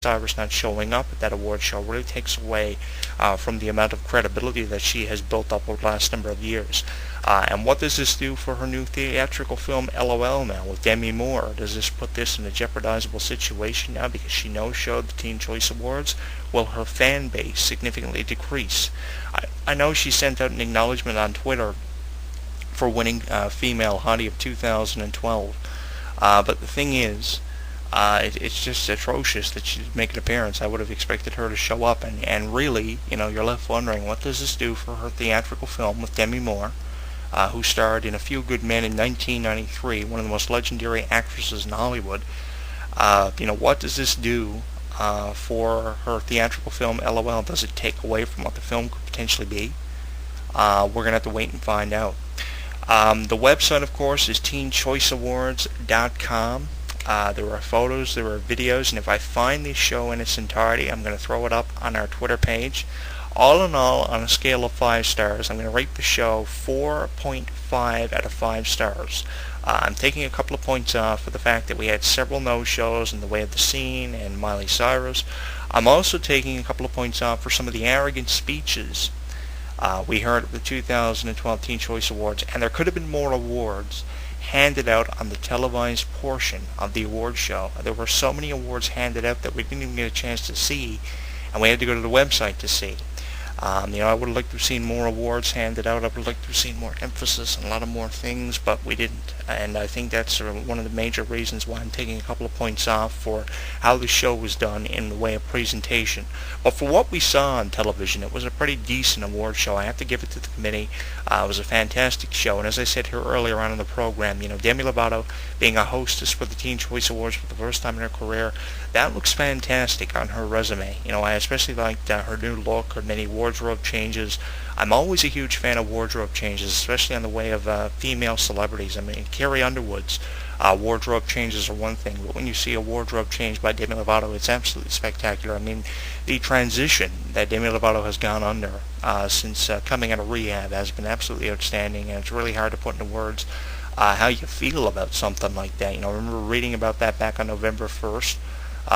Iris not showing up at that award show really takes away from the amount of credibility that she has built up over the last number of years. And what does this do for her new theatrical film LOL now with Demi Moore? Does this put this in a jeopardizable situation now because she no showed the Teen Choice Awards? Will her fan base significantly decrease? I know she sent out an acknowledgement on Twitter for winning Female Hottie of 2012. But the thing is, it's just atrocious that she didn't make an appearance. I would have expected her to show up, and really, you're left wondering, what does this do for her theatrical film with Demi Moore, who starred in A Few Good Men in 1993, one of the most legendary actresses in Hollywood. What does this do for her theatrical film LOL? Does it take away from what the film could potentially be? We're going to have to wait and find out. The website, of course, is teenchoiceawards.com. There are photos, there are videos, and if I find the show in its entirety, I'm going to throw it up on our Twitter page. All in all, on a scale of 5 stars, I'm going to rate the show 4.5 out of 5 stars. I'm taking a couple of points off for the fact that we had several no-shows in the way of The Scene and Miley Cyrus. I'm also taking a couple of points off for some of the arrogant speeches we heard at the 2012 Teen Choice Awards, and there could have been more awards handed out on the televised portion of the award show. There were so many awards handed out that we didn't even get a chance to see, and we had to go to the website to see. I would have liked to have seen more awards handed out. I would have liked to have seen more emphasis on a lot of more things, but we didn't. And I think that's one of the major reasons why I'm taking a couple of points off for how the show was done in the way of presentation. But for what we saw on television, it was a pretty decent award show. I have to give it to the committee. It was a fantastic show. And as I said here earlier on in the program, Demi Lovato being a hostess for the Teen Choice Awards for the first time in her career, that looks fantastic on her resume. I especially liked her new look, her many wardrobe changes. I'm always a huge fan of wardrobe changes, especially on the way of female celebrities. I mean, Carrie Underwood's wardrobe changes are one thing, but when you see a wardrobe change by Demi Lovato, it's absolutely spectacular. I mean, the transition that Demi Lovato has gone under since coming out of rehab has been absolutely outstanding, and it's really hard to put into words how you feel about something like that. I remember reading about that back on November 1st.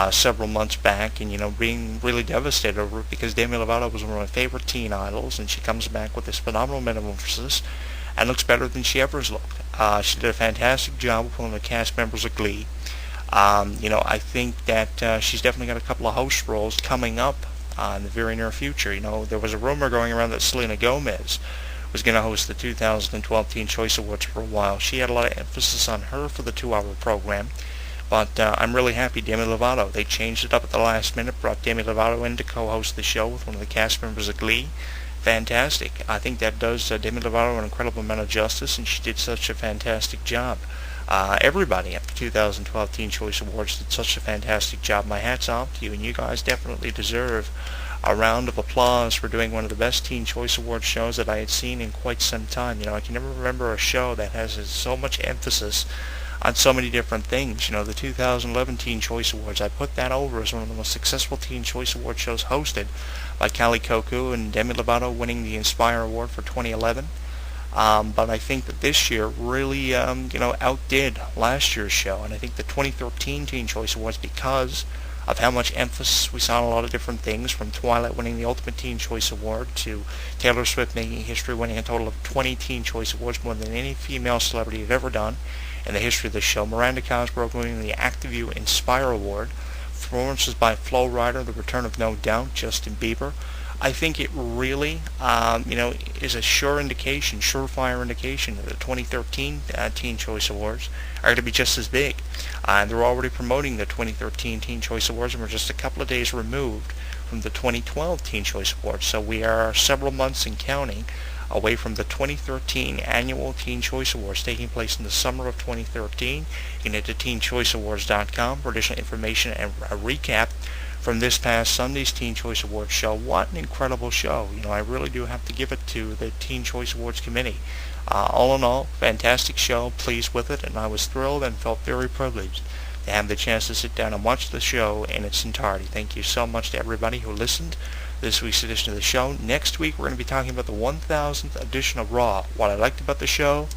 Several months back, and being really devastated over it because Demi Lovato was one of my favorite teen idols, and she comes back with this phenomenal metamorphosis and looks better than she ever has looked. She did a fantastic job with one of the cast members of Glee. I think that she's definitely got a couple of host roles coming up in the very near future. There was a rumor going around that Selena Gomez was going to host the 2012 Teen Choice Awards for a while. She had a lot of emphasis on her for the 2-hour program. But I'm really happy Demi Lovato. They changed it up at the last minute, brought Demi Lovato in to co-host the show with one of the cast members of Glee. Fantastic. I think that does Demi Lovato an incredible amount of justice, and she did such a fantastic job. Everybody at the 2012 Teen Choice Awards did such a fantastic job. My hat's off to you, and you guys definitely deserve a round of applause for doing one of the best Teen Choice Awards shows that I had seen in quite some time. I can never remember a show that has so much emphasis on so many different things. The 2011 Teen Choice Awards, I put that over as one of the most successful Teen Choice Award shows hosted by Kaley Cuoco, and Demi Lovato winning the Inspire Award for 2011. But I think that this year really, outdid last year's show, and I think the 2013 Teen Choice Awards, because of how much emphasis we saw on a lot of different things, from Twilight winning the Ultimate Teen Choice Award to Taylor Swift making history, winning a total of 20 Teen Choice Awards, more than any female celebrity have ever done in the history of the show. Miranda Cosgrove winning the Actiview Inspire Award. Performances by Flo Rida, the return of No Doubt, Justin Bieber. I think it really, is a surefire indication that the 2013 Teen Choice Awards are going to be just as big. And they're already promoting the 2013 Teen Choice Awards, and we're just a couple of days removed from the 2012 Teen Choice Awards. So we are several months and counting away from the 2013 annual Teen Choice Awards taking place in the summer of 2013. You can head to teenchoiceawards.com for additional information and a recap from this past Sunday's Teen Choice Awards show. What an incredible show. I really do have to give it to the Teen Choice Awards committee. All in all, fantastic show, pleased with it, and I was thrilled and felt very privileged to have the chance to sit down and watch the show in its entirety. Thank you so much to everybody who listened this week's edition of the show. Next week, we're going to be talking about the 1000th edition of Raw. What I liked about the show,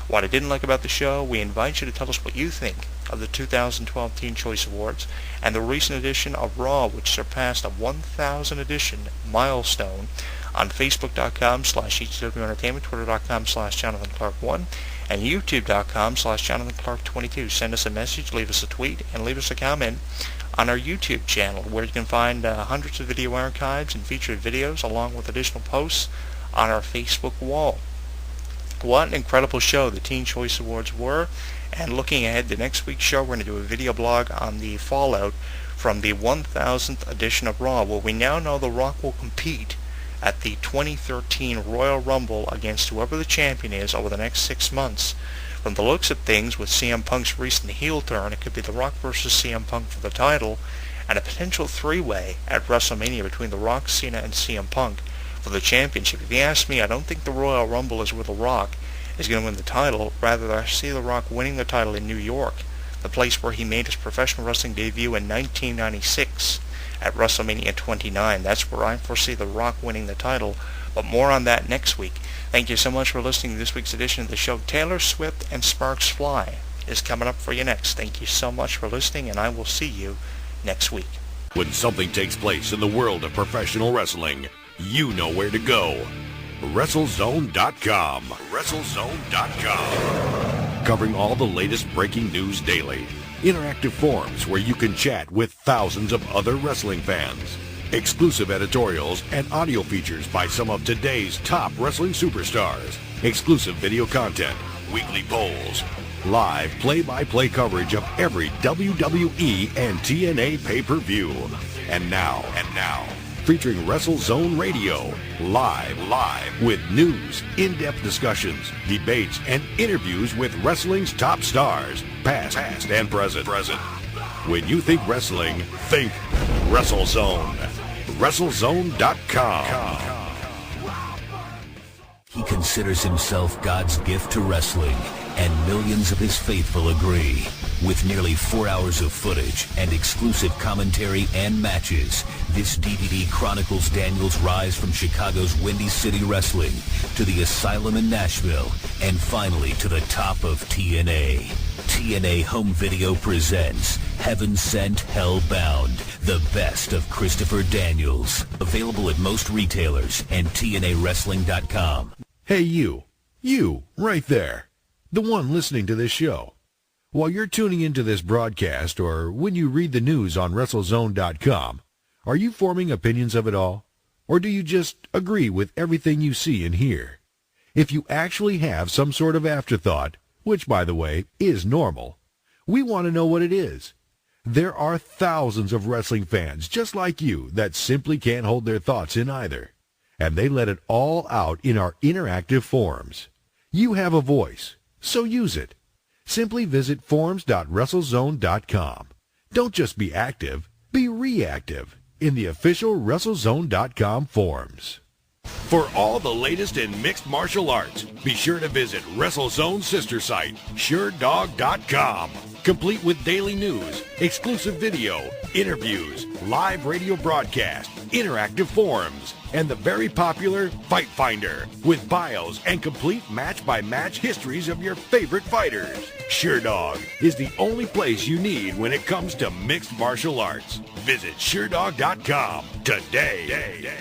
What I didn't like about the show, we invite you to tell us what you think of the 2012 Teen Choice Awards and the recent edition of Raw, which surpassed a 1,000 edition milestone, on Facebook.com/ECW Entertainment, Twitter.com/JonathanClarke1, and YouTube.com/JonathanClarke22. Send us a message, leave us a tweet, and leave us a comment on our YouTube channel, where you can find hundreds of video archives and featured videos, along with additional posts on our Facebook wall. What an incredible show the Teen Choice Awards were, and looking ahead to next week's show, we're going to do a video blog on the fallout from the 1000th edition of Raw, where we now know The Rock will compete at the 2013 Royal Rumble against whoever the champion is over the next 6 months. From the looks of things, with CM Punk's recent heel turn, it could be The Rock versus CM Punk for the title, and a potential three-way at WrestleMania between The Rock, Cena, and CM Punk for the championship. If you ask me, I don't think the Royal Rumble is where The Rock is going to win the title. Rather, I see The Rock winning the title in New York, the place where he made his professional wrestling debut in 1996 at WrestleMania 29. That's where I foresee The Rock winning the title, but more on that next week. Thank you so much for listening to this week's edition of the show. Taylor Swift and Sparks Fly is coming up for you next. Thank you so much for listening, and I will see you next week. When something takes place in the world of professional wrestling, you know where to go. WrestleZone.com. WrestleZone.com. Covering all the latest breaking news daily. Interactive forums where you can chat with thousands of other wrestling fans. Exclusive editorials and audio features by some of today's top wrestling superstars. Exclusive video content, weekly polls, live play-by-play coverage of every WWE and TNA pay-per-view. And now, featuring WrestleZone Radio, live with news, in-depth discussions, debates, and interviews with wrestling's top stars, past and present. When you think wrestling, think WrestleZone. WrestleZone.com. He considers himself God's gift to wrestling, and millions of his faithful agree. With nearly 4 hours of footage and exclusive commentary and matches, this DVD chronicles Daniel's rise from Chicago's Windy City Wrestling to the Asylum in Nashville, and finally to the top of TNA. TNA Home Video presents Heaven Sent, Hell Bound, the best of Christopher Daniels. Available at most retailers and TNAWrestling.com. Hey, you right there, the one listening to this show. While you're tuning into this broadcast, or when you read the news on WrestleZone.com, are you forming opinions of it all? Or do you just agree with everything you see and hear? If you actually have some sort of afterthought, which, by the way, is normal, we want to know what it is. There are thousands of wrestling fans just like you that simply can't hold their thoughts in either, and they let it all out in our interactive forums. You have a voice, so use it. Simply visit forums.WrestleZone.com. Don't just be active, be reactive in the official WrestleZone.com forums. For all the latest in mixed martial arts, be sure to visit WrestleZone's sister site, SureDog.com. Complete with daily news, exclusive video, interviews, live radio broadcast, interactive forums, and the very popular Fight Finder with bios and complete match-by-match histories of your favorite fighters. SureDog is the only place you need when it comes to mixed martial arts. Visit SureDog.com today.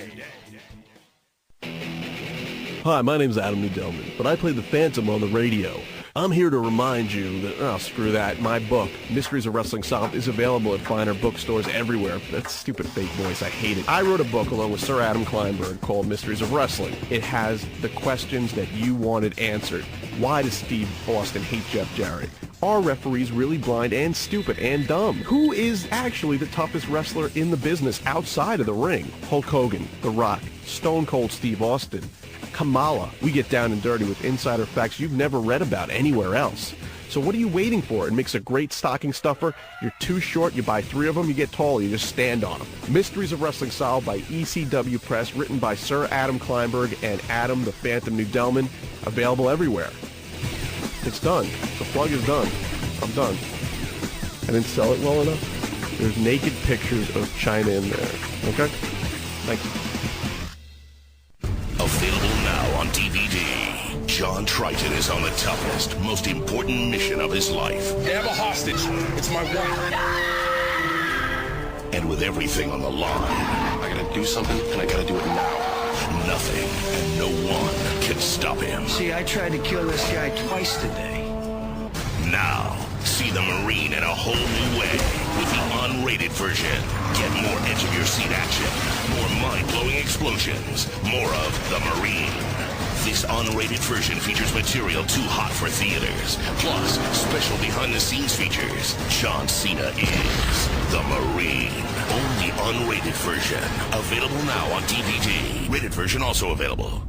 Hi, my name's Adam Nudelman, but I play the Phantom on the radio. I'm here to remind you that, screw that, my book, Mysteries of Wrestling Solved, is available at finer bookstores everywhere. That stupid fake voice, I hate it. I wrote a book along with Sir Adam Kleinberg called Mysteries of Wrestling. It has the questions that you wanted answered. Why does Steve Austin hate Jeff Jarrett? Are referees really blind and stupid and dumb? Who is actually the toughest wrestler in the business outside of the ring? Hulk Hogan, The Rock, Stone Cold Steve Austin, Kamala. We get down and dirty with insider facts you've never read about anywhere else. So what are you waiting for? It makes a great stocking stuffer. You're too short, you buy 3 of them, you get taller, you just stand on them. Mysteries of Wrestling Solved by ECW Press, written by Sir Adam Kleinberg and Adam the Phantom Nudelman. Available everywhere. It's done. The plug is done. I'm done. I didn't sell it well enough. There's naked pictures of China in there. Okay? Thanks. Available now on DVD. John Triton is on the toughest, most important mission of his life. They have a hostage. It's my wife. And with everything on the line, I gotta do something, and I gotta do it now. nothing and no one can stop him. See, I tried to kill this guy twice today. Now, see the Marine in a whole new way with the unrated version. Get more edge-of-your-seat action, more mind-blowing explosions, more of the Marine. This unrated version features material too hot for theaters, plus special behind-the-scenes features. John Cena is the Marine. Only unrated version. Available now on DVD. Rated version also available.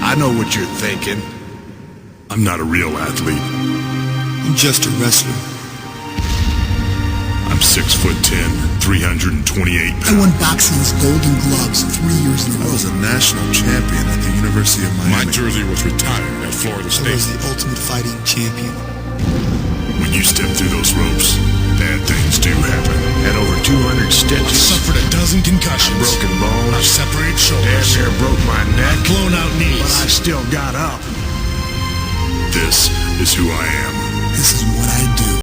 I know what you're thinking. I'm not a real athlete. I'm just a wrestler. I'm 6'10", 328 pounds. I won boxing's Golden Gloves 3 years in a row. I was a national champion at the University of Miami. My jersey was retired at Florida State. I was the ultimate fighting champion. When you step through those ropes, bad things do happen. Had over 200 stitches. I suffered a dozen concussions. Broken bones. I've separated shoulders. Damn near broke my neck. Blown out knees. But I still got up. This is who I am. This is what I do.